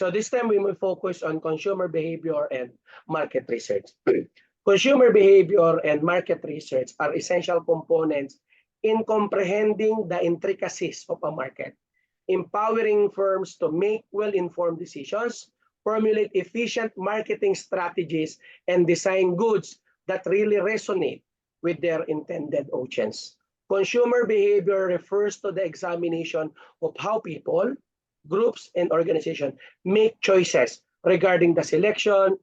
So this time we will focus on consumer behavior and market research. Consumer behavior and market research are essential components in comprehending the intricacies of a market, empowering firms to make well-informed decisions, formulate efficient marketing strategies, and design goods that really resonate with their intended audience. Consumer behavior refers to the examination of how people, groups, and organizations make choices regarding the selection,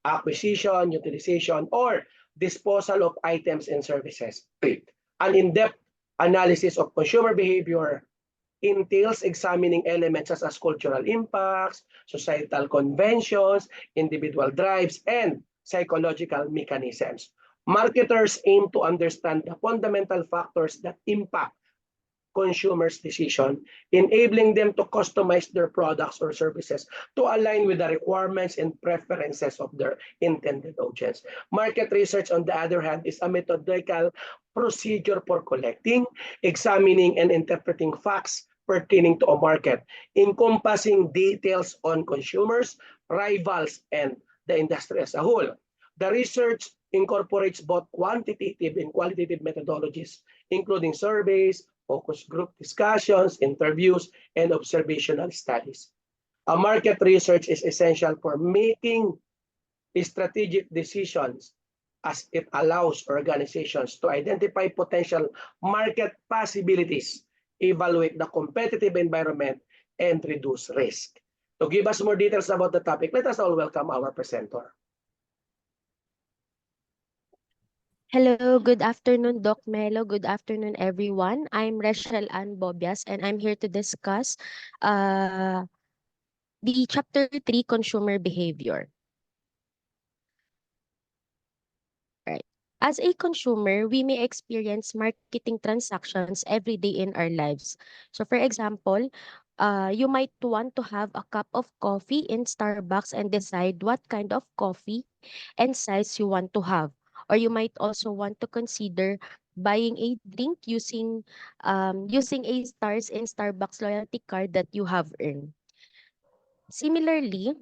acquisition, utilization, or disposal of items and services. An in-depth analysis of consumer behavior entails examining elements such as cultural impacts, societal conventions, individual drives, and psychological mechanisms. Marketers aim to understand the fundamental factors that impact consumers' decision, enabling them to customize their products or services to align with the requirements and preferences of their intended audience. Market research, on the other hand, is a methodical procedure for collecting, examining, and interpreting facts pertaining to a market, encompassing details on consumers, rivals, and the industry as a whole. The research incorporates both quantitative and qualitative methodologies, including surveys, focus group discussions, interviews, and observational studies. A market research is essential for making strategic decisions as it allows organizations to identify potential market possibilities, evaluate the competitive environment, and reduce risk. To give us more details about the topic, let us all welcome our presenter. Hello, good afternoon, Doc Melo. Good afternoon, everyone. I'm Rachel Ann Bobias, and I'm here to discuss the Chapter 3, Consumer Behavior. Right. As a consumer, we may experience marketing transactions every day in our lives. So, for example, you might want to have a cup of coffee in Starbucks and decide what kind of coffee and size you want to have. Or you might also want to consider buying a drink using a stars in Starbucks loyalty card that you have earned. Similarly,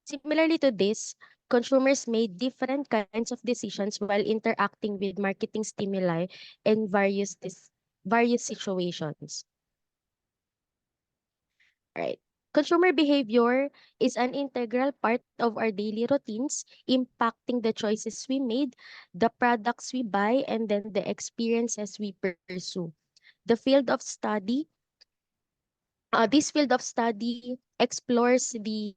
similarly to this, consumers made different kinds of decisions while interacting with marketing stimuli in various situations. Right. Consumer behavior is an integral part of our daily routines, impacting the choices we made, the products we buy, and then the experiences we pursue. The field of study, this field of study explores the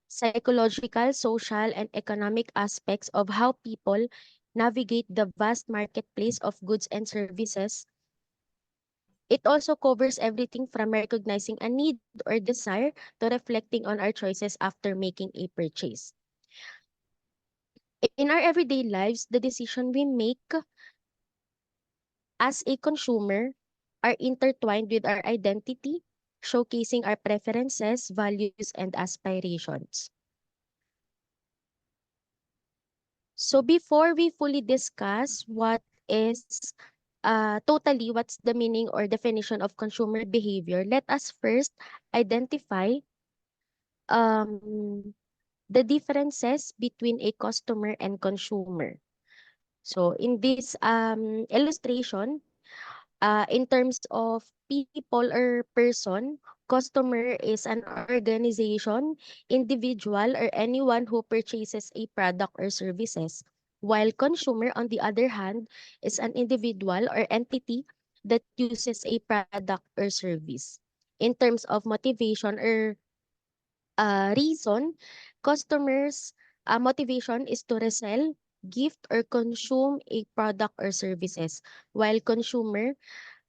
psychological, social, and economic aspects of how people navigate the vast marketplace of goods and services. It also covers everything from recognizing a need or desire to reflecting on our choices after making a purchase. In our everyday lives, the decision we make as a consumer are intertwined with our identity, showcasing our preferences, values, and aspirations. So before we fully discuss what's the meaning or definition of consumer behavior, let us first identify the differences between a customer and consumer. So in this illustration, in terms of people or person, customer is an organization, individual, or anyone who purchases a product or services, while consumer, on the other hand, is an individual or entity that uses a product or service. In terms of motivation or reason, customers' motivation is to resell, gift, or consume a product or services, while consumer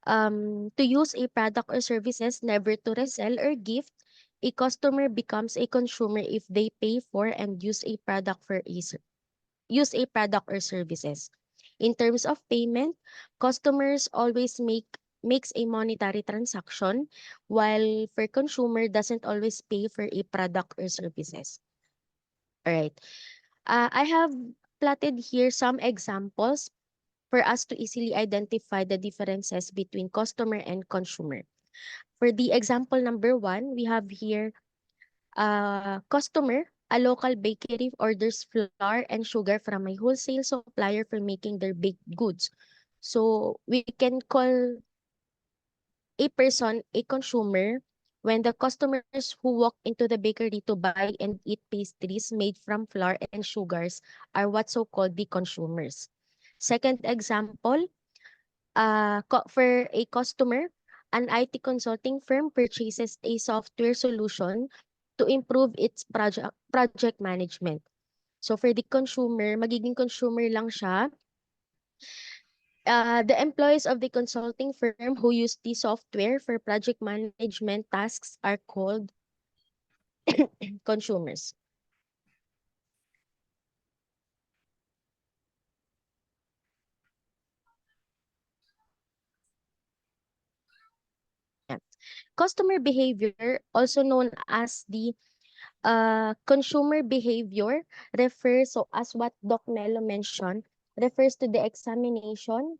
to use a product or services, never to resell or gift. A customer becomes a consumer if they pay for and use a product or services. In terms of payment, customers always makes a monetary transaction, while for consumer doesn't always pay for a product or services. All right. I have plotted here some examples for us to easily identify the differences between customer and consumer. For the example number 1, we have here customer, a local bakery orders flour and sugar from a wholesale supplier for making their baked goods. So we can call a person a consumer when the customers who walk into the bakery to buy and eat pastries made from flour and sugars are what so-called the consumers. Second example, for a customer, an IT consulting firm purchases a software solution to improve its project management. So for the consumer, magiging consumer lang siya. The employees of the consulting firm who use the software for project management tasks are called consumers. Yeah. Customer behavior, also known as the consumer behavior, refers, so as what Doc Nello mentioned, refers to the examination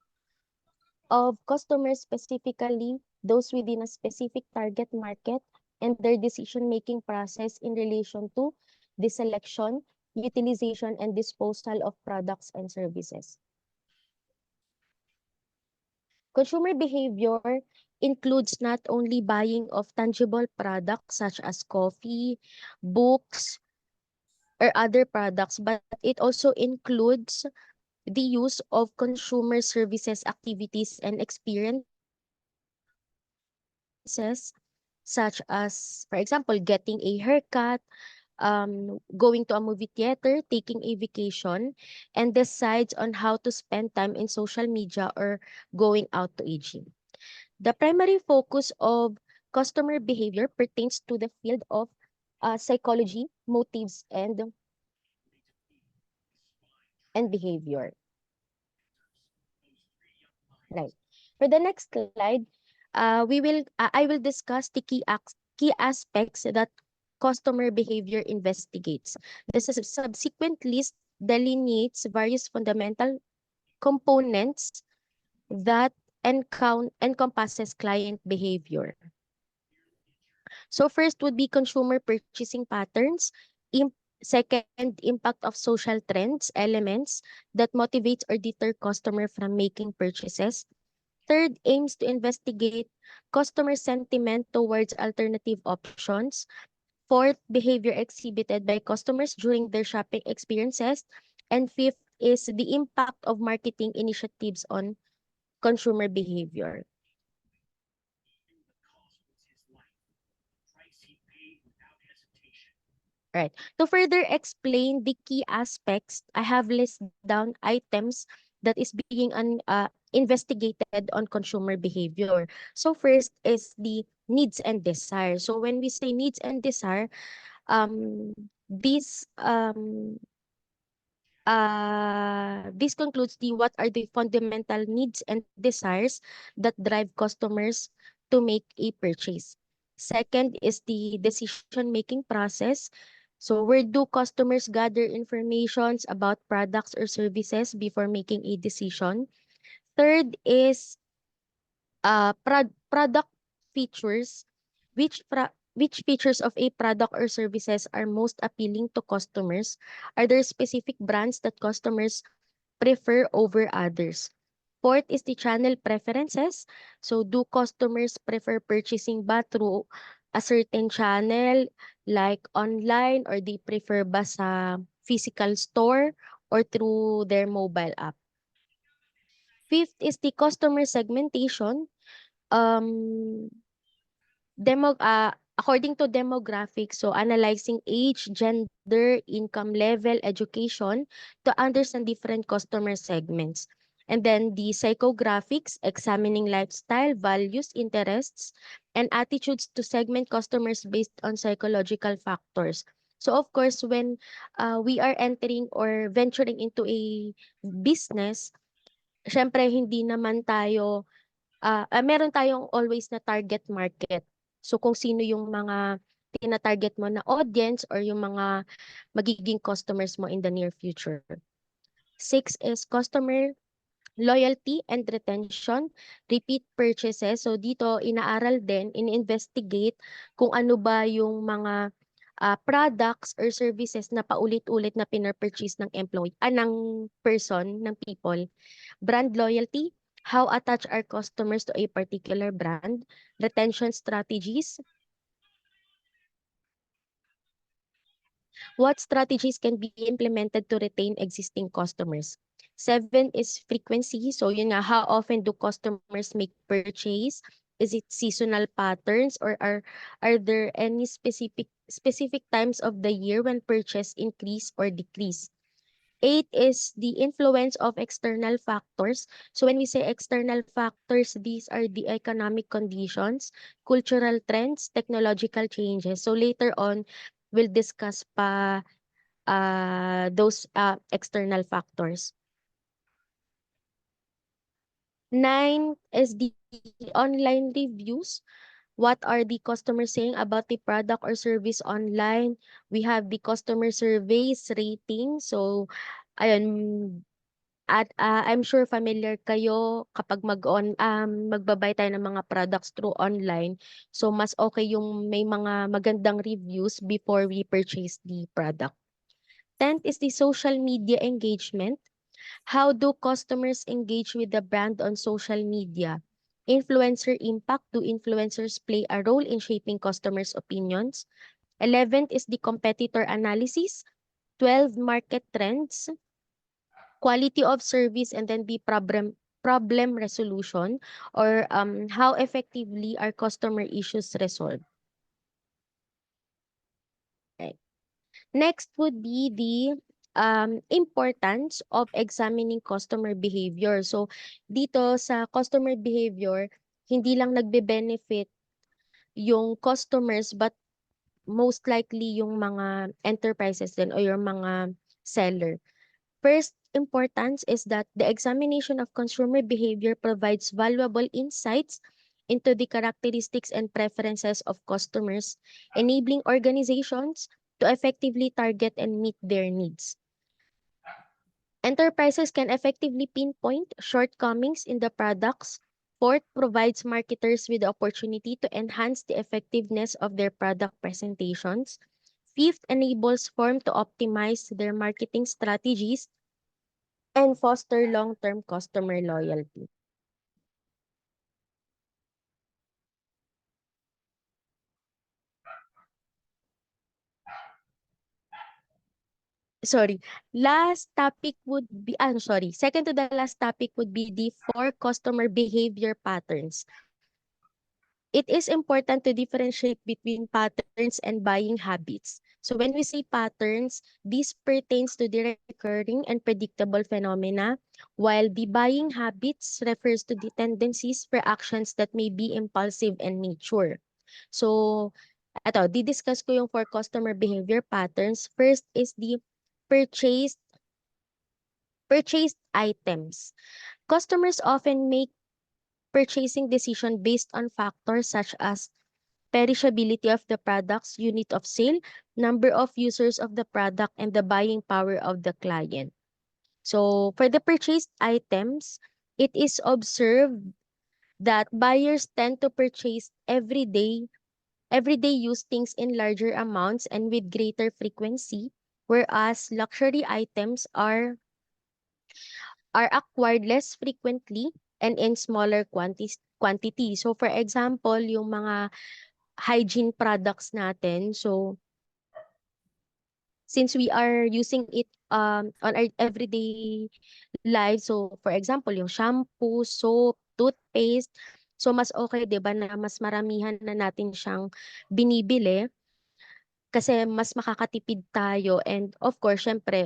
of customers, specifically those within a specific target market, and their decision-making process in relation to the selection, utilization, and disposal of products and services. Consumer behavior includes not only buying of tangible products such as coffee, books, or other products, but it also includes the use of consumer services activities and experiences, such as, for example, getting a haircut, going to a movie theater, taking a vacation, and decides on how to spend time in social media or going out to a gym. The primary focus of customer behavior pertains to the field of psychology, motives, and behavior. Right. For the next slide, I will discuss the key aspects that customer behavior investigates. Subsequent list delineates various fundamental components that encompasses client behavior. So first would be consumer purchasing patterns. Im- Second, impact of social trends, elements that motivates or deter customer from making purchases. Third, aims to investigate customer sentiment towards alternative options. Fourth, behavior exhibited by customers during their shopping experiences. And fifth is the impact of marketing initiatives on consumer behavior. Right. To further explain the key aspects, I have listed down items that is being investigated on consumer behavior. So first is the needs and desire. So when we say needs and desire, um, this this concludes the what are the fundamental needs and desires that drive customers to make a purchase. Second is the decision-making process. So where do customers gather informations about products or services before making a decision? Third is product features. Which features of a product or services are most appealing to customers? Are there specific brands that customers prefer over others? Fourth is the channel preferences. So do customers prefer purchasing ba through a certain channel like online, or they prefer ba sa physical store or through their mobile app? Fifth is the customer segmentation. Um, According to demographics, so analyzing age, gender, income level, education to understand different customer segments. And then the psychographics, examining lifestyle, values, interests, and attitudes to segment customers based on psychological factors. So of course, when we are entering or venturing into a business, syempre hindi naman tayo meron tayong always na target market. So kung sino yung mga tina-target mo na audience or yung mga magiging customers mo in the near future. Six is customer loyalty and retention, repeat purchases. So dito inaaral din, in-investigate kung ano ba yung mga products or services na paulit-ulit na pinurchase ng ng person, ng people. Brand loyalty, how attach our customers to a particular brand. Retention strategies, what strategies can be implemented to retain existing customers? 7 is frequency. So yun nga, how often do customers make purchase? Is it seasonal patterns or are there any specific times of the year when purchase increase or decrease? 8 is the influence of external factors. So when we say external factors, these are the economic conditions, cultural trends, technological changes. So later on, we'll discuss pa those external factors. 9 is the online reviews. What are the customers saying about the product or service online? We have the customer surveys rating. So, ayun, at I'm sure familiar kayo kapag magbabay tayo ng mga products through online. So, mas okay yung may mga magandang reviews before we purchase the product. 10th is the social media engagement. How do customers engage with the brand on social media? Influencer impact. Do influencers play a role in shaping customers' opinions? 11th is the competitor analysis. 12, market trends. Quality of service, and then the problem resolution, or how effectively are customer issues resolved. Right. Next would be the importance of examining customer behavior. So, dito sa customer behavior, hindi lang nagbe-benefit yung customers, but most likely yung mga enterprises din o yung mga seller. First importance is that the examination of consumer behavior provides valuable insights into the characteristics and preferences of customers, enabling organizations to effectively target and meet their needs. Enterprises can effectively pinpoint shortcomings in the products. Fourth, provides marketers with the opportunity to enhance the effectiveness of their product presentations. Fifth, enables firm to optimize their marketing strategies and foster long-term customer loyalty. Sorry, last topic would be, second to the last topic would be the 4 customer behavior patterns. It is important to differentiate between patterns and buying habits. So when we say patterns, this pertains to the recurring and predictable phenomena, while the buying habits refers to the tendencies for actions that may be impulsive in nature. So, di-discuss ko yung 4 customer behavior patterns. First is the purchased items. Customers often make purchasing decision based on factors such as perishability of the products, unit of sale, number of users of the product, and the buying power of the client. So for the purchased items, it is observed that buyers tend to purchase everyday use things in larger amounts and with greater frequency, whereas luxury items are acquired less frequently and in smaller quantity. So for example, yung mga hygiene products natin, so since we are using it on our everyday life, so for example, yung shampoo, soap, toothpaste, so mas okay 'di ba na mas maramihan na natin siyang binibili kasi mas makakatipid tayo, and of course syempre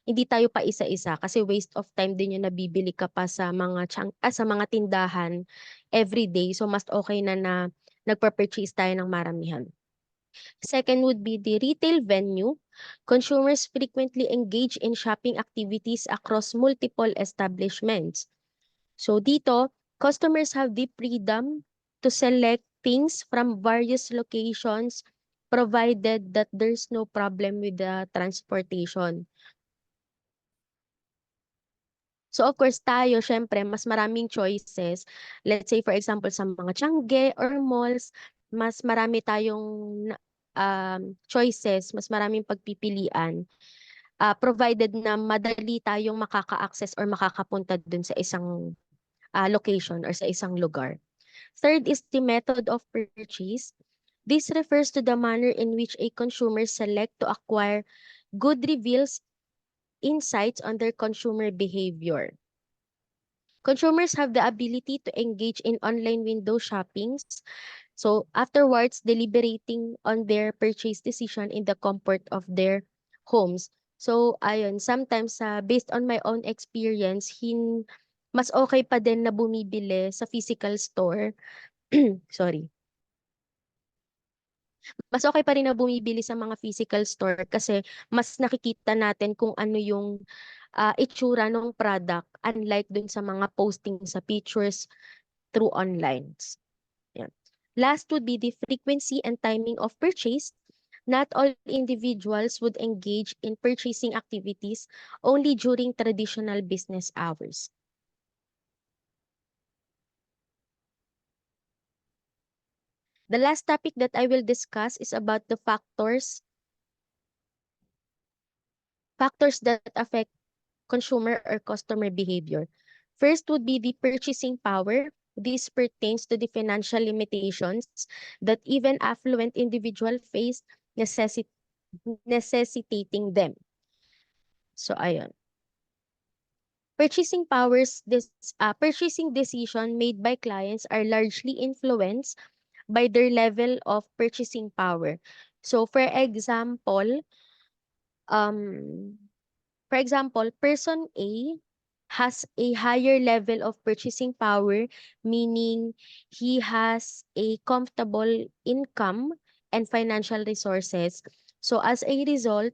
hindi tayo pa isa-isa kasi waste of time din yung nabibili ka pa sa mga sa mga tindahan everyday, so mas okay na nagpa-purchase tayo ng maramihan. Second would be the retail venue. Consumers frequently engage in shopping activities across multiple establishments. So dito, customers have the freedom to select things from various locations provided that there's no problem with the transportation. So of course tayo, syempre, mas maraming choices. Let's say for example sa mga tiangge or malls, mas marami tayong choices, mas maraming pagpipilian, provided na madali tayong makaka-access or makakapunta dun sa isang location or sa isang lugar. Third is the method of purchase. This refers to the manner in which a consumer select to acquire good reveals insights on their consumer behavior. Consumers have the ability to engage in online window shoppings. So afterwards, deliberating on their purchase decision in the comfort of their homes. So ayun, sometimes based on my own experience, mas okay pa din na bumibili sa physical store. Sorry. Mas okay pa rin na bumibili sa mga physical store kasi mas nakikita natin kung ano yung itsura ng product unlike dun sa mga posting sa pictures through online. Yan. Last would be the frequency and timing of purchase. Not all individuals would engage in purchasing activities only during traditional business hours. The last topic that I will discuss is about the factors that affect consumer or customer behavior. First would be the purchasing power. This pertains to the financial limitations that even affluent individual face necessitating them. So ayun. Purchasing decision made by clients are largely influenced by their level of purchasing power. So um, for example, person A has a higher level of purchasing power, meaning he has a comfortable income and financial resources. So as a result,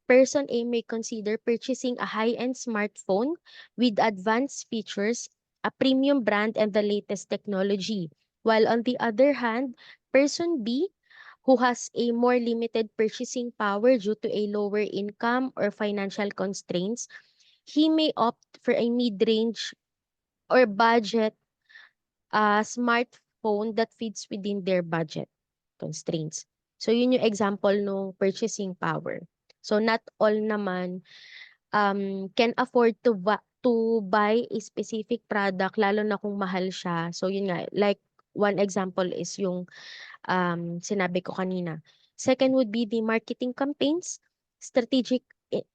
person A may consider purchasing a high-end smartphone with advanced features, a premium brand, and the latest technology. While on the other hand, person B who has a more limited purchasing power due to a lower income or financial constraints, he may opt for a mid-range or budget smartphone that fits within their budget constraints. So yun yung example ng purchasing power. So not all naman can afford to buy a specific product lalo na kung mahal siya. So yun nga, like one example is yung sinabi ko kanina. Second would be the marketing campaigns.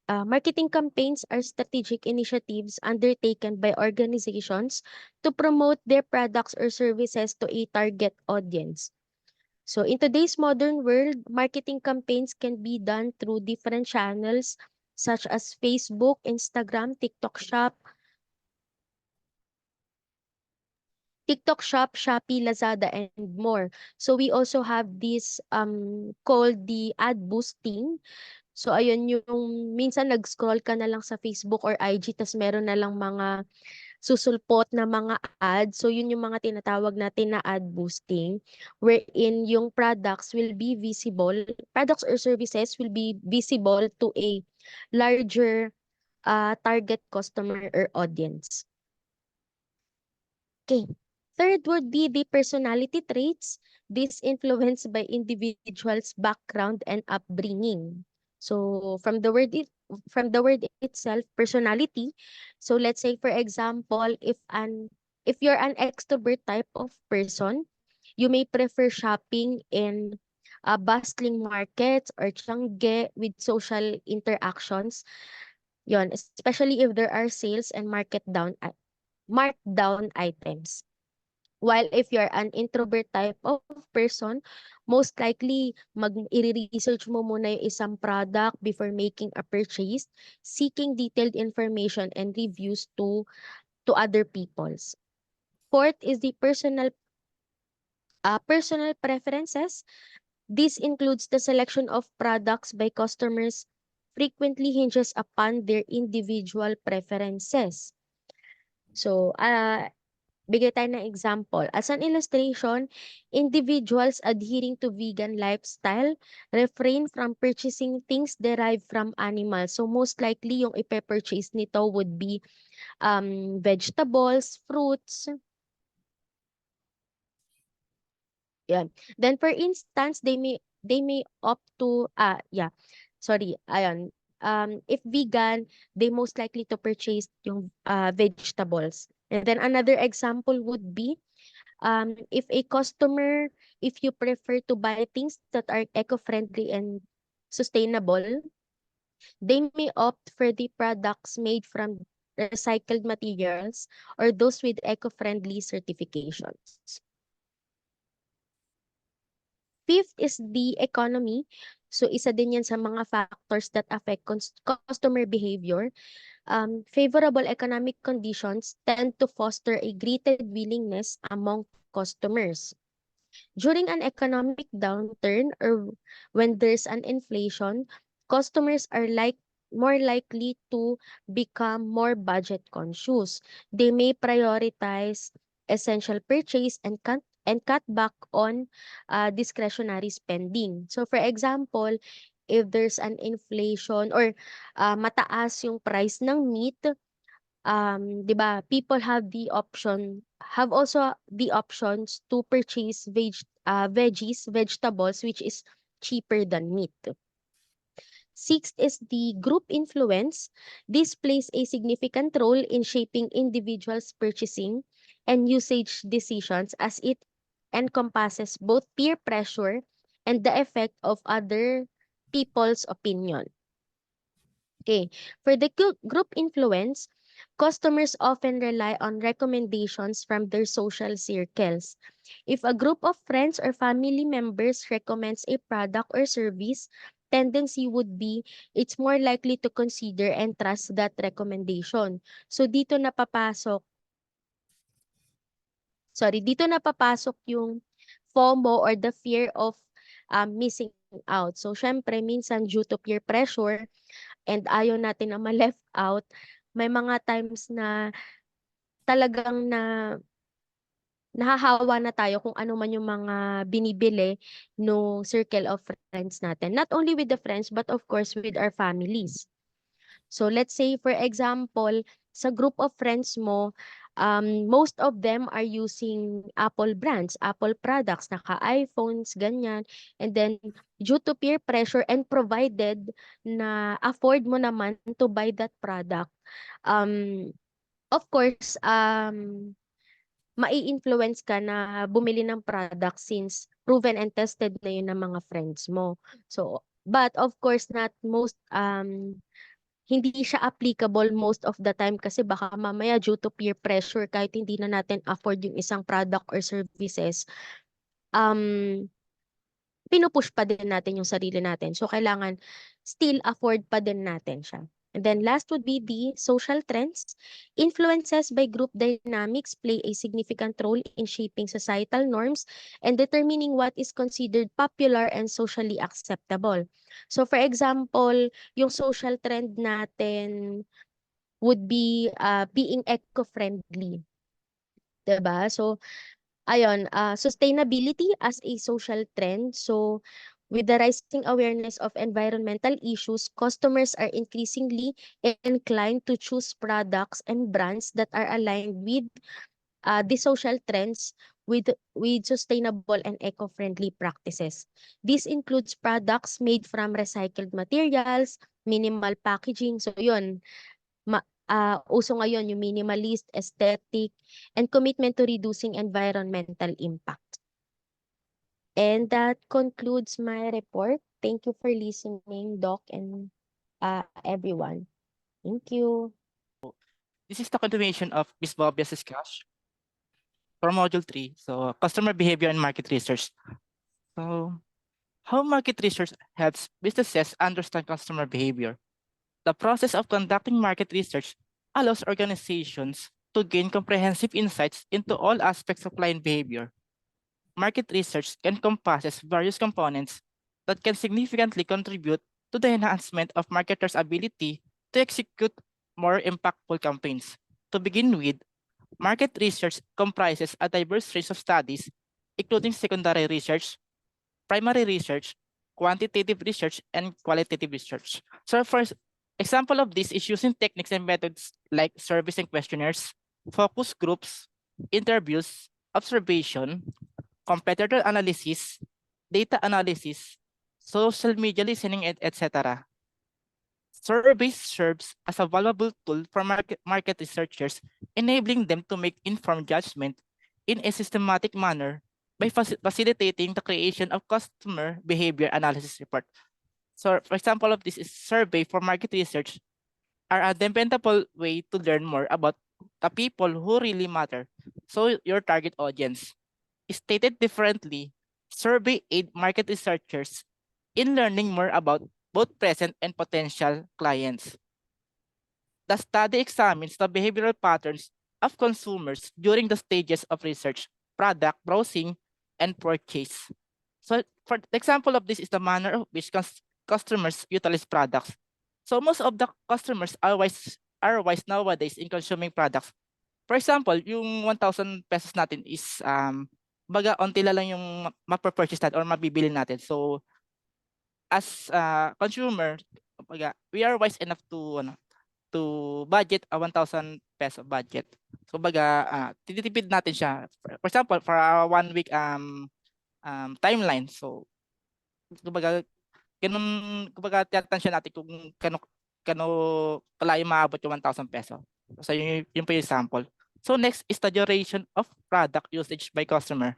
Marketing campaigns are strategic initiatives undertaken by organizations to promote their products or services to a target audience. So in today's modern world, marketing campaigns can be done through different channels such as Facebook, Instagram, Shopee, Lazada, and more. So we also have this called the ad boosting. So ayun yung minsan nag-scroll ka na lang sa Facebook or IG tas meron na lang mga susulpot na mga ads. So yun yung mga tinatawag natin na ad boosting wherein yung products or services will be visible to a larger target customer or audience. Okay. Third would be the personality traits. This influenced by individual's background and upbringing. So from the word itself, personality. So let's say for example, if you're an extrovert type of person, you may prefer shopping in bustling markets or tiangge with social interactions. Yon, especially if there are sales and markdown items. While if you're an introvert type of person, most likely i-research mo muna yung isang product before making a purchase, seeking detailed information and reviews to other people's. Fourth is the personal preferences. This includes the selection of products by customers frequently hinges upon their individual preferences. So, bigay tayo ng example. As an illustration, individuals adhering to vegan lifestyle refrain from purchasing things derived from animals. So most likely yung ipe-purchase nito would be vegetables, fruits. Yan. Then for instance, they may opt to, if vegan, they most likely to purchase yung vegetables. And then another example would be, if you prefer to buy things that are eco-friendly and sustainable, they may opt for the products made from recycled materials or those with eco-friendly certifications. Fifth is the economy. So isa din yan sa mga factors that affect customer behavior. Favorable economic conditions tend to foster a greater willingness among customers. During an economic downturn or when there's an inflation, customers are more likely to become more budget conscious. They may prioritize essential purchase and cut back on discretionary spending. So for example, if there's an inflation or mataas yung price ng meat, 'di ba, people have also the options to purchase vegetables which is cheaper than meat. Sixth is the group influence. This plays a significant role in shaping individuals' purchasing and usage decisions as it encompasses both peer pressure and the effect of other people's opinion. Okay. For the group influence, customers often rely on recommendations from their social circles. If a group of friends or family members recommends a product or service, tendency would be it's more likely to consider and trust that recommendation. So dito napapasok yung FOMO or the fear of missing out. So syempre minsan due to peer pressure and ayaw natin na ma-left out, may mga times na talagang nahahawa na tayo kung ano man yung mga binibili no circle of friends natin. Not only with the friends, but of course with our families. So let's say for example, sa group of friends mo, most of them are using Apple brands, Apple products, naka-iPhones, ganyan. And then due to peer pressure and provided na afford mo naman to buy that product, of course, mai-influence ka na bumili ng product since proven and tested na yun ng mga friends mo. So, but of course, hindi siya applicable most of the time kasi baka mamaya due to peer pressure kahit hindi na natin afford yung isang product or services, um, pinupush pa din natin yung sarili natin. So, kailangan still afford pa din natin siya. And then last would be the social trends. Influences by group dynamics play a significant role in shaping societal norms and determining what is considered popular and socially acceptable. So for example, yung social trend natin would be being eco-friendly. 'Di ba? So ayun, sustainability as a social trend. So, with the rising awareness of environmental issues, customers are increasingly inclined to choose products and brands that are aligned with the social trends with sustainable and eco-friendly practices. This includes products made from recycled materials, minimal packaging. So, yun, uso ngayon yung minimalist, aesthetic, and commitment to reducing environmental impact. And that concludes my report. Thank you for listening, Doc, and everyone. Thank you. This is the continuation of Ms. Bobia's discussion from Module 3. So, customer behavior and market research. So, how market research helps businesses understand customer behavior? The process of conducting market research allows organizations to gain comprehensive insights into all aspects of client behavior. Market research encompasses various components that can significantly contribute to the enhancement of marketers' ability to execute more impactful campaigns. To begin with, market research comprises a diverse range of studies, including secondary research, primary research, quantitative research, and qualitative research. So first, example of this is using techniques and methods like surveys and questionnaires, focus groups, interviews, observation, competitor analysis, data analysis, social media listening, etc. Survey serves as a valuable tool for market researchers, enabling them to make informed judgment in a systematic manner by facilitating the creation of customer behavior analysis report. So, for example of this is survey for market research are a dependable way to learn more about the people who really matter. So, your target audience. Stated differently, survey aid market researchers in learning more about both present and potential clients. The study examines the behavioral patterns of consumers during the stages of research, product browsing, and purchase. So, for the example of this is the manner of which customers utilize products. So, most of the customers are wise nowadays in consuming products. For example, yung 1,000 pesos natin is baga onti lang yung mapapurchase natin or mabibili natin. So, as a consumer, baga, we are wise enough to budget a 1,000 peso budget. So baga titipid natin siya. For example, for a 1 week timeline. So kumbaga kumbaga tiyatansya natin kung kano kalayo maabot yung 1,000 peso. So yun po yung sample. So next is the duration of product usage by customer.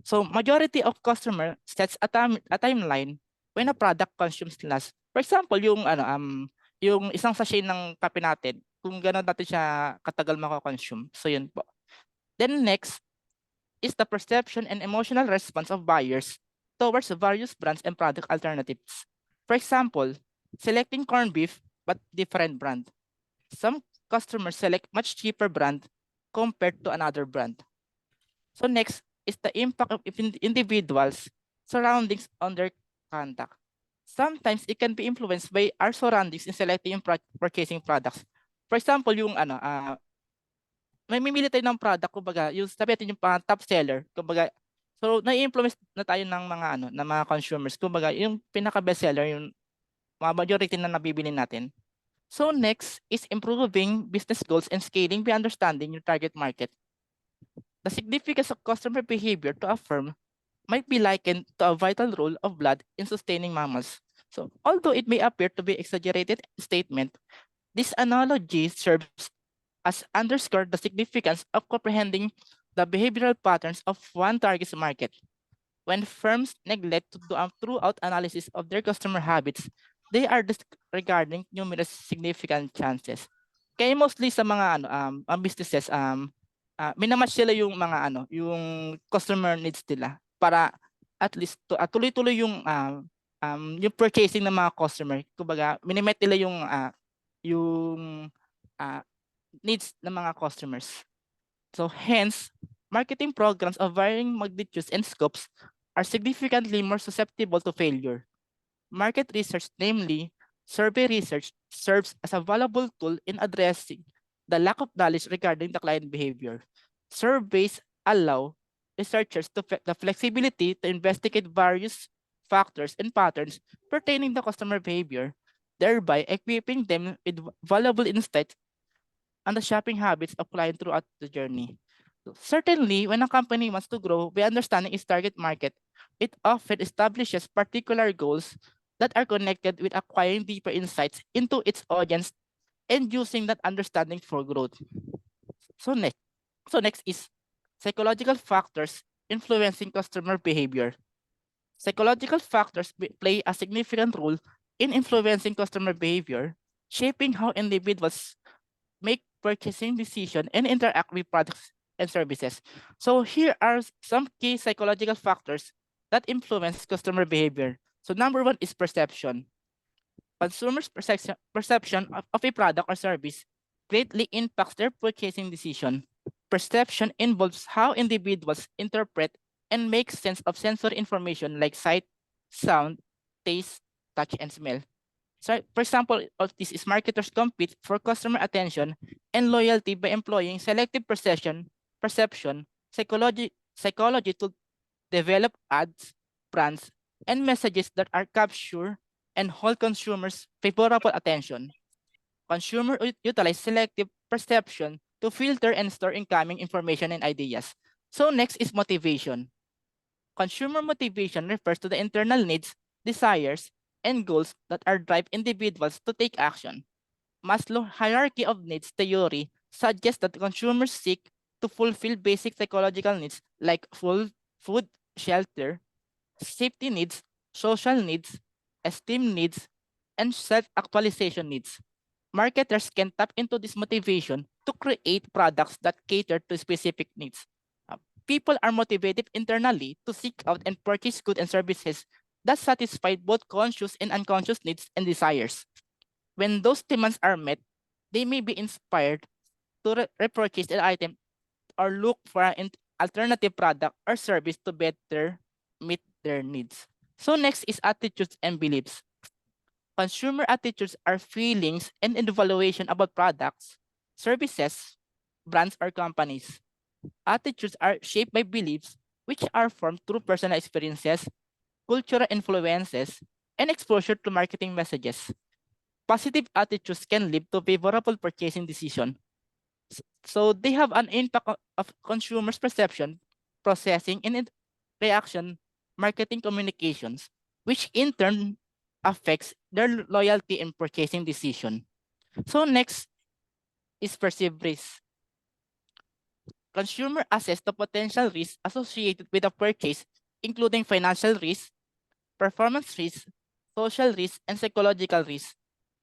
So majority of customer sets a timeline when a product consumes last. For example, yung isang sachet ng kape natin, kung gano'n natin siya katagal mako-consume. So yun po. Then next is the perception and emotional response of buyers towards various brands and product alternatives. For example, selecting corned beef but different brand. Some customers select much cheaper brand compared to another brand. So next is the impact of individuals' surroundings on their conduct. Sometimes it can be influenced by our surroundings in selecting yung purchasing products. For example, yung may mimili tayo ng product, kumbaga, yung sabi natin yung top seller, kumbaga, so na-influence na tayo ng mga consumers. Kumbaga, yung pinaka best seller, yung majority na nabibili natin. So next is improving business goals and scaling by understanding your target market. The significance of customer behavior to a firm might be likened to a vital role of blood in sustaining mammals. So, although it may appear to be exaggerated statement, this analogy serves as underscore the significance of comprehending the behavioral patterns of one target market. When firms neglect to do a throughout analysis of their customer habits, they are disregarding numerous significant chances. Kaya mostly sa mga businesses, minamatch sila yung mga yung customer needs nila para at least tuloy-tuloy yung purchasing ng mga customer. Kumbaga, minimet nila yung needs ng mga customers. So hence, marketing programs of varying magnitudes and scopes are significantly more susceptible to failure. Market research, namely survey research, serves as a valuable tool in addressing the lack of knowledge regarding the client behavior. Surveys allow researchers the flexibility to investigate various factors and patterns pertaining to customer behavior, thereby equipping them with valuable insights on the shopping habits of clients throughout the journey. Certainly, when a company wants to grow by understanding its target market, it often establishes particular goals that are connected with acquiring deeper insights into its audience and using that understanding for growth. So next is psychological factors influencing customer behavior. Psychological factors play a significant role in influencing customer behavior, shaping how individuals make purchasing decisions and interact with products and services. So here are some key psychological factors that influence customer behavior. So number one is perception. Consumers' perception of a product or service greatly impacts their purchasing decision. Perception involves how individuals interpret and make sense of sensory information like sight, sound, taste, touch, and smell. So, for example, of this is marketers compete for customer attention and loyalty by employing selective perception, psychology to develop ads, brands, and messages that are capture and hold consumers' favorable attention. Consumers utilize selective perception to filter and store incoming information and ideas. So next is motivation. Consumer motivation refers to the internal needs desires, and goals that are drive individuals to take action. Maslow's hierarchy of needs theory suggests that consumers seek to fulfill basic psychological needs like food, shelter, safety needs, social needs, esteem needs, and self-actualization needs. Marketers can tap into this motivation to create products that cater to specific needs. People are motivated internally to seek out and purchase goods and services that satisfy both conscious and unconscious needs and desires. When those demands are met, they may be inspired to repurchase an item or look for an alternative product or service to better meet their needs. So next is attitudes and beliefs. Consumer attitudes are feelings and evaluation about products, services, brands, or companies. Attitudes are shaped by beliefs which are formed through personal experiences, cultural influences, and exposure to marketing messages. Positive attitudes can lead to favorable purchasing decision. So they have an impact of consumers' perception, processing, and reaction marketing communications, which in turn affects their loyalty and purchasing decision. So next is perceived risk. Consumer assess the potential risks associated with a purchase, including financial risk, performance risk, social risk, and psychological risk.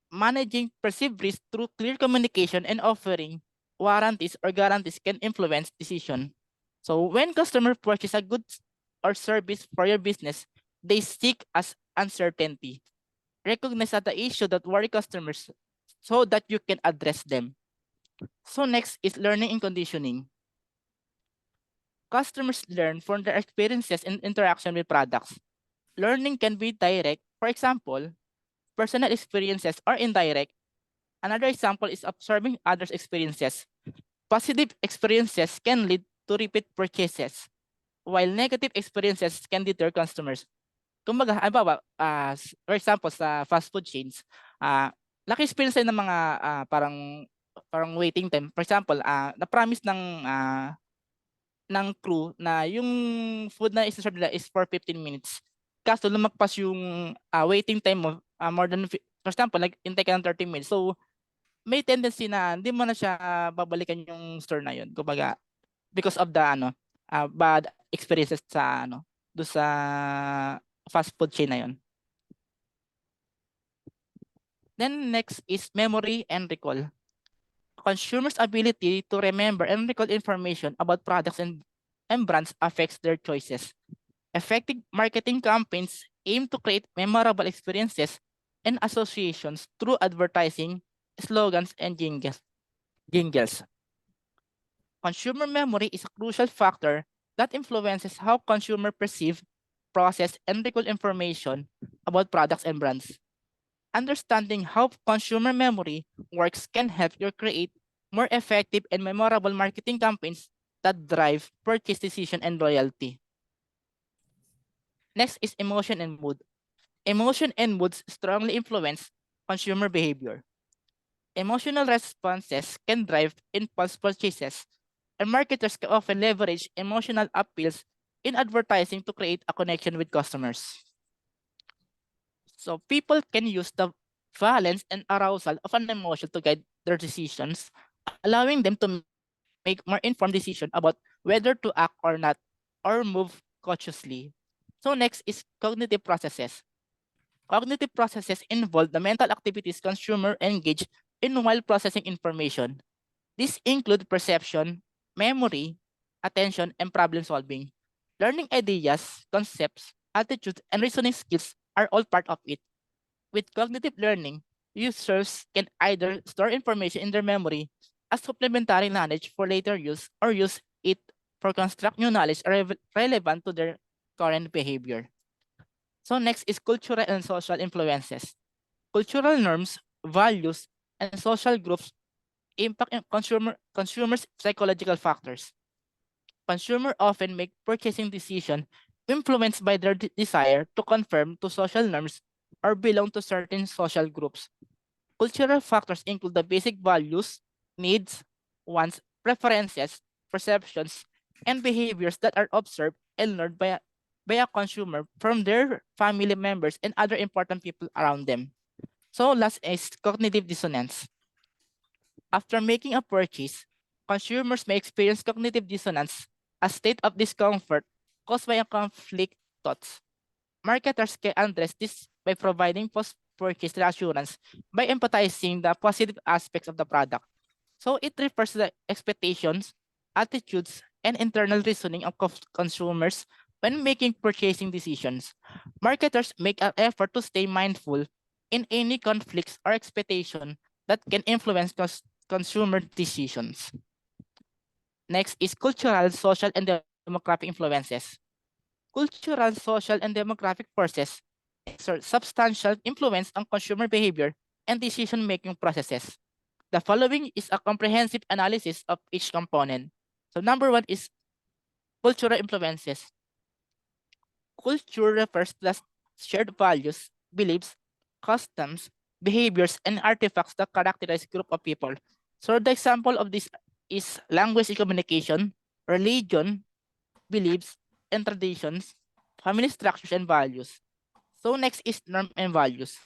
Managing perceived risk through clear communication and offering warranties or guarantees can influence decision. So when customers purchase a goods or service for your business, they seek as uncertainty. Recognize that the issue that worry customers so that you can address them. So next is learning and conditioning. Customers learn from their experiences and interaction with products. Learning can be direct, for example, personal experiences, or indirect. Another example is observing others' experiences. Positive experiences can lead to repeat purchases, while negative experiences can deter customers. Kumbaga, for example, sa fast food chains, naka-experience tayo ng mga parang waiting time. For example, na-promise ng crew na yung food na isa-serve nila is for 15 minutes. Kaso lumagpas yung waiting time mo more than, for example, nag-intay ka ng 30 minutes. So, may tendency na hindi mo na siya babalikan yung store na yun. Kumbaga, because of the bad experiences sa do sa fast food chain na yun. Then next is memory and recall. Consumers' ability to remember and recall information about products and brands affects their choices. Effective marketing campaigns aim to create memorable experiences and associations through advertising, slogans, and jingles. Consumer memory is a crucial factor that influences how consumers perceive, process, and recall information about products and brands. Understanding how consumer memory works can help you create more effective and memorable marketing campaigns that drive purchase decision and loyalty. Next is emotion and mood. Emotion and moods strongly influence consumer behavior. Emotional responses can drive impulse purchases, and marketers can often leverage emotional appeals in advertising to create a connection with customers. So people can use the valence and arousal of an emotion to guide their decisions, allowing them to make more informed decisions about whether to act or not, or move cautiously. So next is cognitive processes. Cognitive processes involve the mental activities consumer engage in while processing information. These include perception, memory, attention, and problem solving. Learning ideas, concepts, attitudes, and reasoning skills are all part of it. With cognitive learning, users can either store information in their memory as supplementary knowledge for later use or use it for construct new knowledge relevant to their current behavior. So next is cultural and social influences. Cultural norms, values, and social groups impact consumers' psychological factors. Consumers often make purchasing decisions influenced by their desire to conform to social norms or belong to certain social groups. Cultural factors include the basic values, needs, wants, preferences, perceptions, and behaviors that are observed and learned by by a consumer from their family members and other important people around them. So last is cognitive dissonance. After making a purchase, consumers may experience cognitive dissonance, a state of discomfort caused by a conflict thoughts. Marketers can address this by providing post-purchase reassurance by empathizing the positive aspects of the product. So it refers to the expectations, attitudes, and internal reasoning of consumers when making purchasing decisions. Marketers make an effort to stay mindful in any conflicts or expectation that can influence consumer decisions. Next is cultural, social, and demographic influences. Cultural, social, and demographic forces exert substantial influence on consumer behavior and decision-making processes. The following is a comprehensive analysis of each component. So number one is cultural influences. Culture refers to the shared values, beliefs, customs, behaviors, and artifacts that characterize group of people. So the example of this is language and communication, religion, beliefs, and traditions, family structures, and values. So next is norm and values.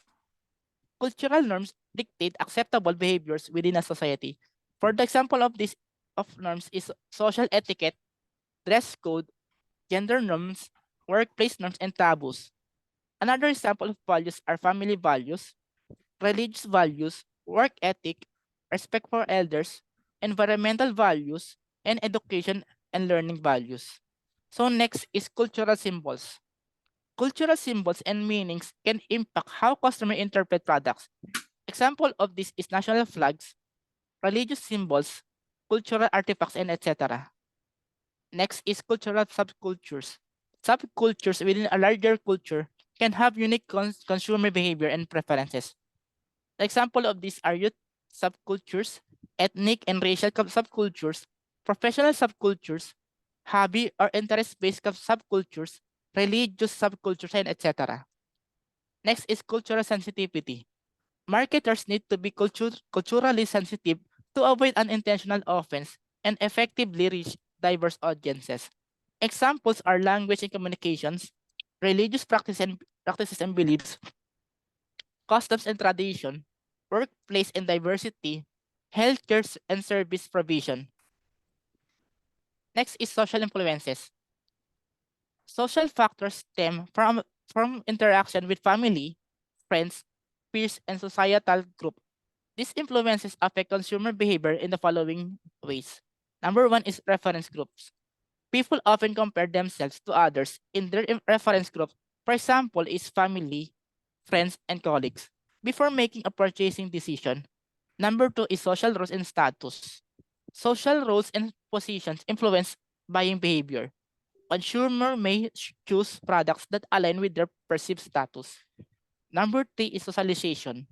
Cultural norms dictate acceptable behaviors within a society. For the example of this of norms is social etiquette, dress code, gender norms, workplace norms, and taboos. Another example of values are family values, religious values, work ethic, respect for elders, environmental values, and education and learning values. So next is cultural symbols. Cultural symbols and meanings can impact how customers interpret products. Example of this is national flags, religious symbols, cultural artifacts, and etc. Next is cultural subcultures. Subcultures within a larger culture can have unique consumer behavior and preferences. Example of these are youth subcultures, ethnic and racial subcultures, professional subcultures, hobby or interest-based subcultures, religious subcultures, and etc. Next is cultural sensitivity. Marketers need to be culturally sensitive to avoid unintentional offense and effectively reach diverse audiences. Examples are language and communications, religious practices and beliefs, customs and tradition, workplace and diversity, healthcare and service provision. Next is social influences. Social factors stem from interaction with family, friends, peers, and societal group. These influences affect consumer behavior in the following ways. Number one is reference groups. People often compare themselves to others in their reference group. For example, is family, friends, and colleagues before making a purchasing decision. Number two is social roles and status. Social roles and positions influence buying behavior. Consumer may choose products that align with their perceived status. Number three is socialization.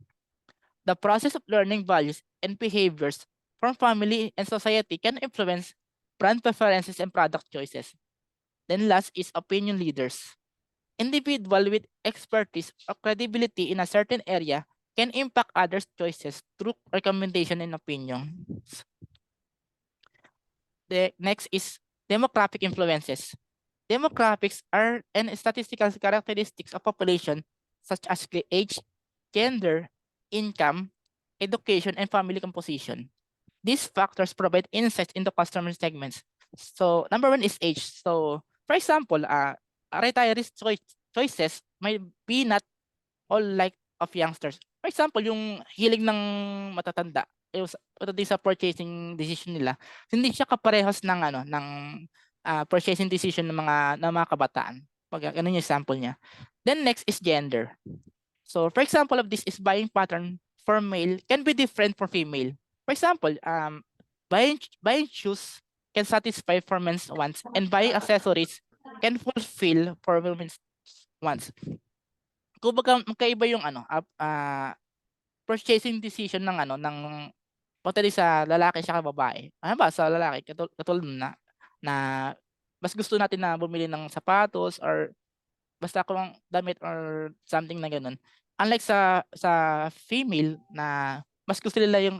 The process of learning values and behaviors from family and society can influence brand preferences and product choices. Then last is opinion leaders. Individual with expertise or credibility in a certain area can impact others' choices through recommendation and opinions. The next is demographic influences. Demographics are and statistical characteristics of population such as age, gender, income, education, and family composition. These factors provide insights into customer segments. So number one is age. So for example, retirees choices might be not all like of youngsters. For example, yung hilig ng matatanda, pagdating sa purchasing decision nila, hindi siya kaparehas ng purchasing decision ng mga kabataan. Ganun yung example niya. Then next is gender. So for example of this is buying pattern for male can be different for female. For example, buying shoes can satisfy for men's wants and buying accessories can fulfill for women's wants. Kumbaga magkaiba yung purchasing decision ng pagdating sa lalaki siya babae. Ano ba sa lalaki katulad na mas gusto natin na bumili ng sapatos or basta kung damit or something na ganun. Unlike sa female na mas gusto nila yung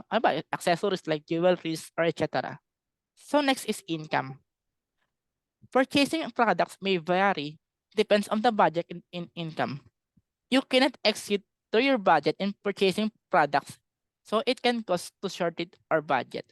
accessories like jewelries or etc. So next is income. Purchasing products may vary depends on the budget in income. You cannot exceed to your budget in purchasing products. So it can cost to short it our budget.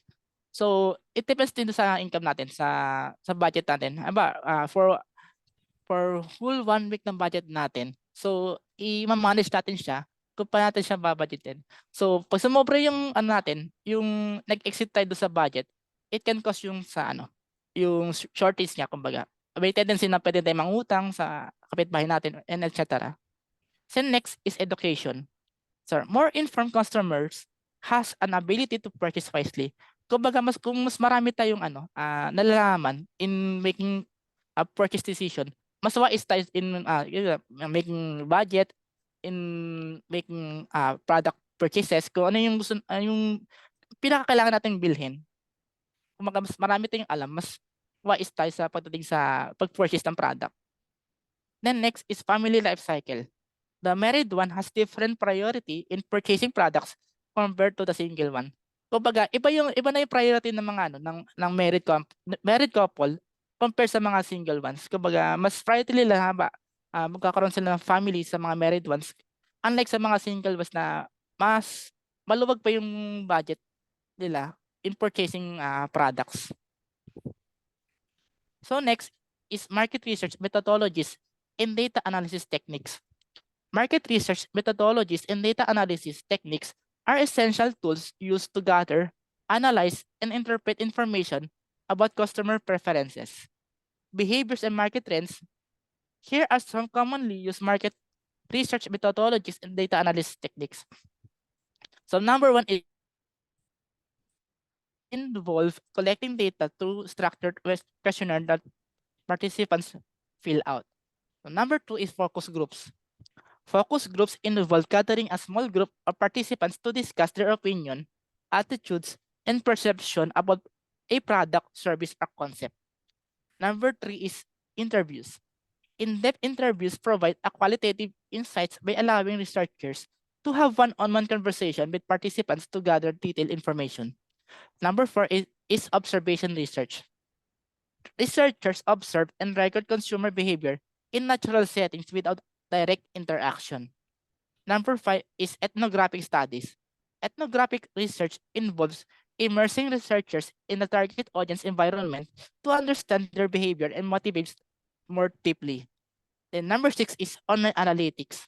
So it depends din sa income natin, sa budget natin. Aba, for whole 1 week ng budget natin. So i-manage natin siya kung paano natin siya babudgetin. So pag sumobra yung ano natin, yung nag-exceed tayo doon sa budget, it can cost yung sa ano, yung shortage niya kumbaga. May tendency na pwede tayong mangutang sa kapitbahay natin and etc. So next is education. So more informed customers has an ability to purchase wisely. Kumbaga kung mas marami tayong nalalaman in making a purchase decision, mas wise tayo in making budget, in making product purchases, kung ano yung gusto, yung pinakakailangan nating bilhin. Kumbaga mas marami tayong alam, mas wise tayo sa pagdating sa pag-purchase ng product. Then next is family life cycle. The married one has different priority in purchasing products compared to the single one. Kumbaga, iba na yung priority ng mga ng married couple compared sa mga single ones. Kumbaga, mas priority nila magkakaroon sila ng family sa mga married ones. Unlike sa mga single ones na mas maluwag pa yung budget nila in purchasing products. So next is market research methodologies and data analysis techniques. Market research methodologies and data analysis techniques are essential tools used to gather, analyze, and interpret information about customer preferences, behaviors, and market trends. Here are some commonly used market research methodologies and data analysis techniques. So number one is involve collecting data through structured questionnaire that participants fill out. So number two is focus groups. Focus groups involve gathering a small group of participants to discuss their opinion, attitudes, and perception about a product, service, or concept. Number three is interviews. In-depth interviews provide a qualitative insights by allowing researchers to have one-on-one conversation with participants to gather detailed information. Number four is observation research. Researchers observe and record consumer behavior in natural settings without direct interaction. Number five is ethnographic studies. Ethnographic research involves immersing researchers in the target audience environment to understand their behavior and motivates more deeply. Then number six is online analytics.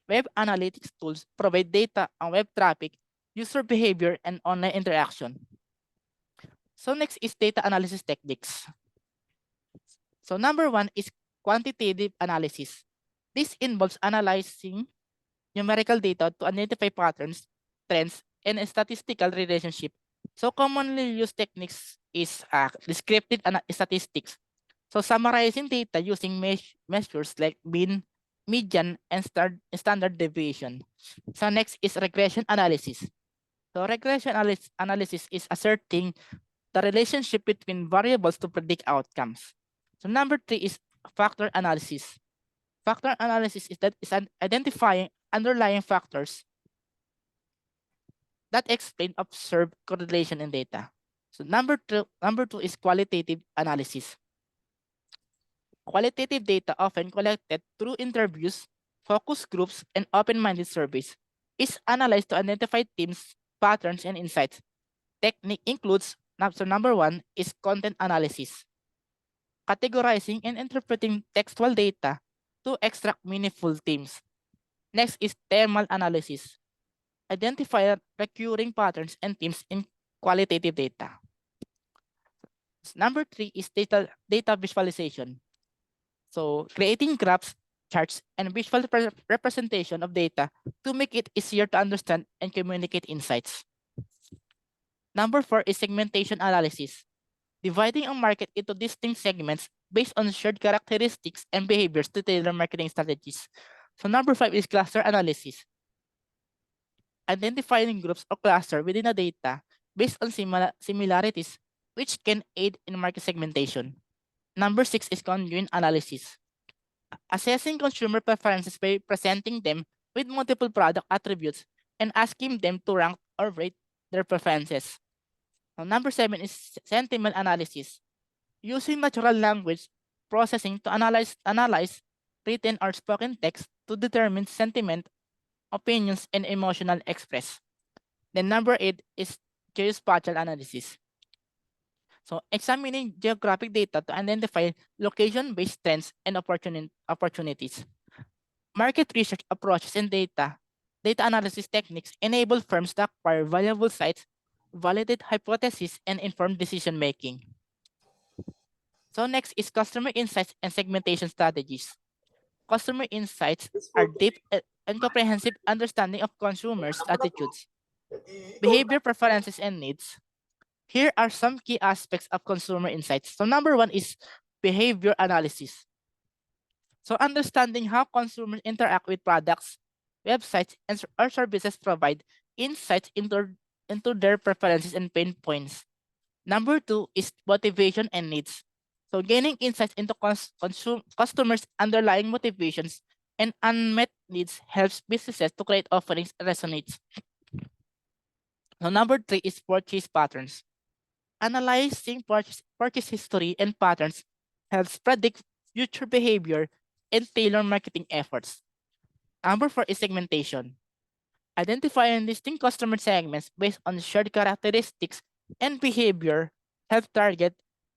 Web analytics tools provide data on web traffic, user behavior, and online interaction. So next is data analysis techniques. So number one is quantitative analysis. This involves analyzing numerical data to identify patterns, trends, and a statistical relationship. So commonly used techniques is descriptive statistics. So summarizing data using measures like mean, median, and standard deviation. So next is regression analysis. So regression analysis is asserting the relationship between variables to predict outcomes. So number three is factor analysis. Factor analysis is identifying underlying factors that explain observed correlation in data. So number two is qualitative analysis. Qualitative data often collected through interviews, focus groups, and open-minded surveys is analyzed to identify themes, patterns, and insights. Technique includes, so number one is content analysis. Categorizing and interpreting textual data to extract meaningful themes. Next is thermal analysis. Identify recurring patterns and themes in qualitative data. Number three is data visualization. So creating graphs, charts, and visual representation of data to make it easier to understand and communicate insights. Number four is segmentation analysis. Dividing a market into distinct segments based on shared characteristics and behaviors to tailor marketing strategies. So number five is cluster analysis. Identifying groups or clusters within a data based on similarities, which can aid in market segmentation. Number six is congruent analysis. Assessing consumer preferences by presenting them with multiple product attributes and asking them to rank or rate their preferences. Now, number seven is sentiment analysis. Using natural language processing to analyze written or spoken text to determine sentiment, opinions, and emotional express. Then number 8 is geospatial analysis. So examining geographic data to identify location-based trends and opportunities. Market research approaches and data analysis techniques enable firms to acquire valuable sites, validate hypotheses, and inform decision-making. So next is customer insights and segmentation strategies. Customer insights are deep and comprehensive understanding of consumers' attitudes, behavior preferences, and needs. Here are some key aspects of consumer insights. So number 1 is behavior analysis. So understanding how consumers interact with products, websites, or services provide insights into their preferences and pain points. Number 2 is motivation and needs. So gaining insights into customers' underlying motivations and unmet needs helps businesses to create offerings that resonates. So number 3 is purchase patterns. Analyzing purchase history and patterns helps predict future behavior and tailor marketing efforts. Number 4 is segmentation. Identify and listing customer segments based on shared characteristics and behavior help target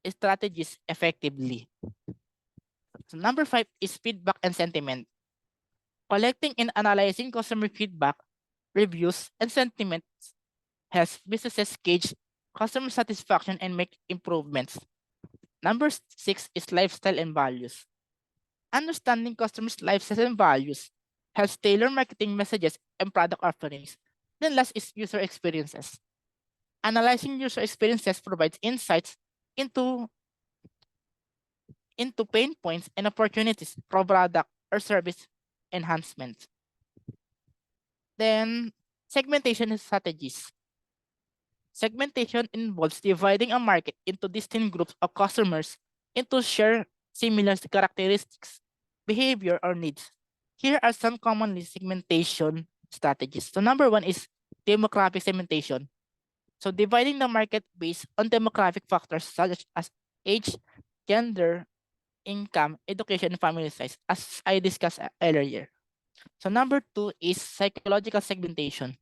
strategies effectively. So number 5 is feedback and sentiment. Collecting and analyzing customer feedback, reviews, and sentiments helps businesses gauge customer satisfaction and make improvements. Number 6 is lifestyle and values. Understanding customers' lifestyle and values helps tailor marketing messages and product offerings. Then last is user experiences. Analyzing user experiences provides insights into pain points and opportunities for product or service enhancements. Then segmentation and strategies. Segmentation involves dividing a market into distinct groups of customers into share similar characteristics, behavior, or needs. Here are some commonly segmentation strategies. So number 1 is demographic segmentation. So dividing the market based on demographic factors such as age, gender, income, education, and family size, as I discussed earlier. So number 2 is psychological segmentation.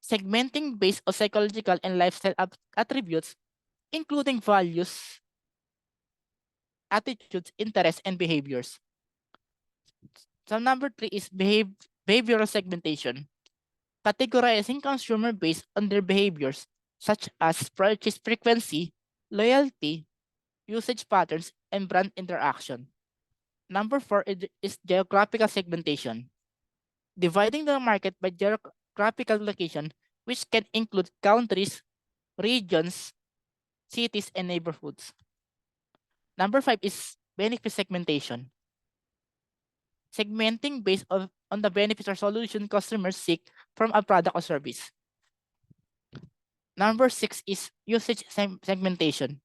Segmenting based on psychological and lifestyle attributes, including values, attitudes, interests, and behaviors. So number 3 is behavioral segmentation. Categorizing consumer based on their behaviors, such as purchase frequency, loyalty, usage patterns, and brand interaction. Number 4 is geographical segmentation. Dividing the market by geographical location, which can include countries, regions, cities, and neighborhoods. Number 5 is benefit segmentation. Segmenting based on the benefits or solution customers seek from a product or service. Number 6 is usage segmentation.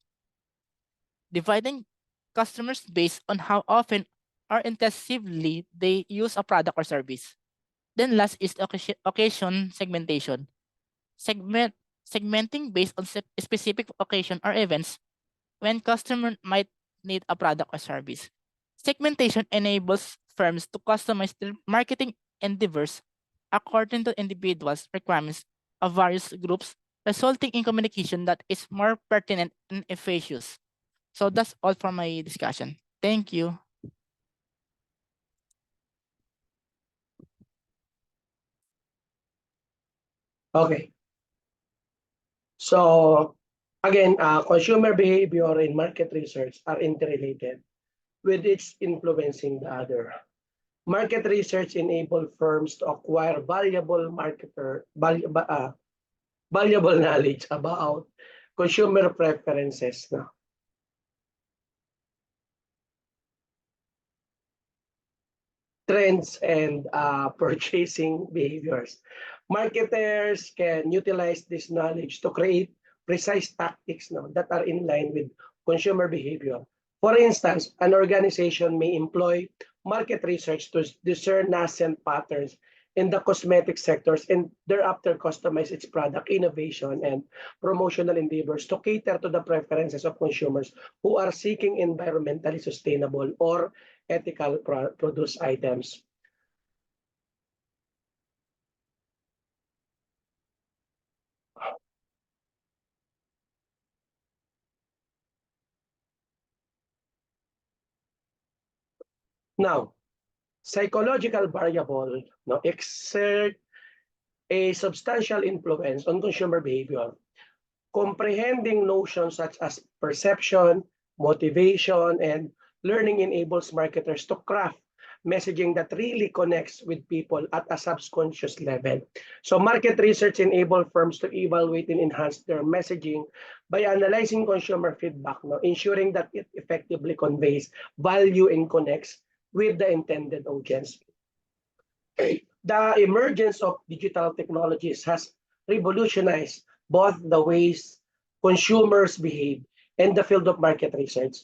Dividing customers based on how often or intensively they use a product or service. Then last is occasion segmentation. Segmenting based on specific occasion or events when customer might need a product or service. Segmentation enables firms to customize their marketing endeavors according to individuals' requirements of various groups, resulting in communication that is more pertinent and efficacious. So that's all for my discussion. Thank you. Okay. So again, consumer behavior and market research are interrelated, with each influencing the other. Market research enable firms to acquire valuable knowledge about consumer preferences, no? Trends and purchasing behaviors. Marketers can utilize this knowledge to create precise tactics, no, that are in line with consumer behavior. For instance, an organization may employ market research to discern nascent patterns in the cosmetic sectors and thereafter customize its product innovation and promotional endeavors to cater to the preferences of consumers who are seeking environmentally sustainable or ethical produced items. Now, psychological variable exert a substantial influence on consumer behavior. Comprehending notions such as perception, motivation, and learning enables marketers to craft messaging that really connects with people at a subconscious level. So market research enables firms to evaluate and enhance their messaging by analyzing consumer feedback, ensuring that it effectively conveys value and connects with the intended audience. The emergence of digital technologies has revolutionized both the ways consumers behave and the field of market research,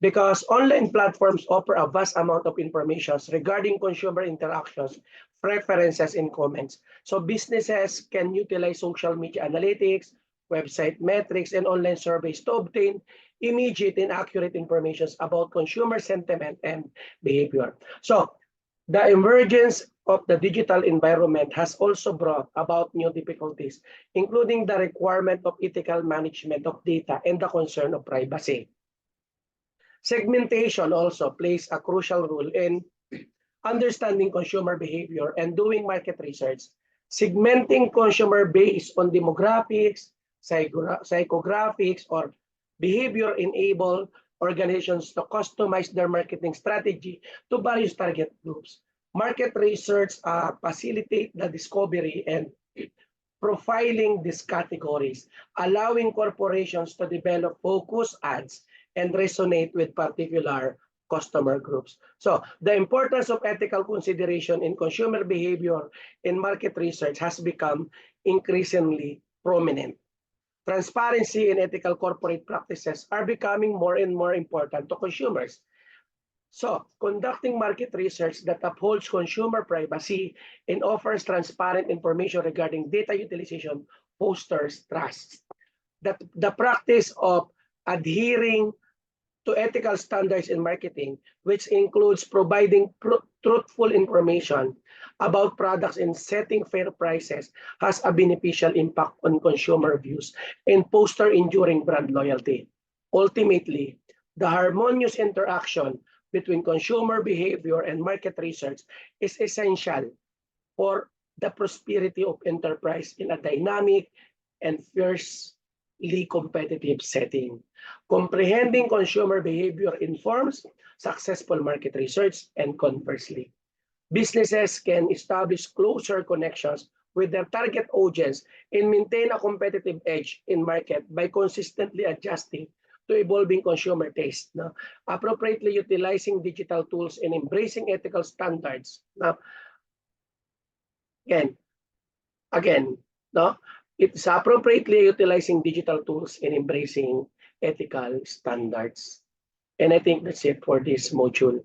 because online platforms offer a vast amount of information regarding consumer interactions, preferences, and comments. So businesses can utilize social media analytics, website metrics, and online surveys to obtain immediate and accurate information about consumer sentiment and behavior. So the emergence of the digital environment has also brought about new difficulties, including the requirement of ethical management of data and the concern of privacy. Segmentation also plays a crucial role in understanding consumer behavior and doing market research. Segmenting consumer based on demographics, psychographics, or behavior enable organizations to customize their marketing strategy to various target groups. Market research facilitate the discovery and profiling these categories, allowing corporations to develop focused ads and resonate with particular customer groups. So the importance of ethical consideration in consumer behavior in market research has become increasingly prominent. Transparency and ethical corporate practices are becoming more and more important to consumers. So, conducting market research that upholds consumer privacy and offers transparent information regarding data utilization fosters trust. The practice of adhering to ethical standards in marketing, which includes providing truthful information about products and setting fair prices, has a beneficial impact on consumer views and foster enduring brand loyalty. Ultimately, the harmonious interaction between consumer behavior and market research is essential for the prosperity of enterprise in a dynamic and fiercely competitive setting. Comprehending consumer behavior informs successful market research, and conversely, businesses can establish closer connections with their target audience and maintain a competitive edge in market by consistently adjusting to evolving consumer taste, appropriately utilizing digital tools and embracing ethical standards. Again, it's appropriately utilizing digital tools and embracing ethical standards. And I think that's it for this module.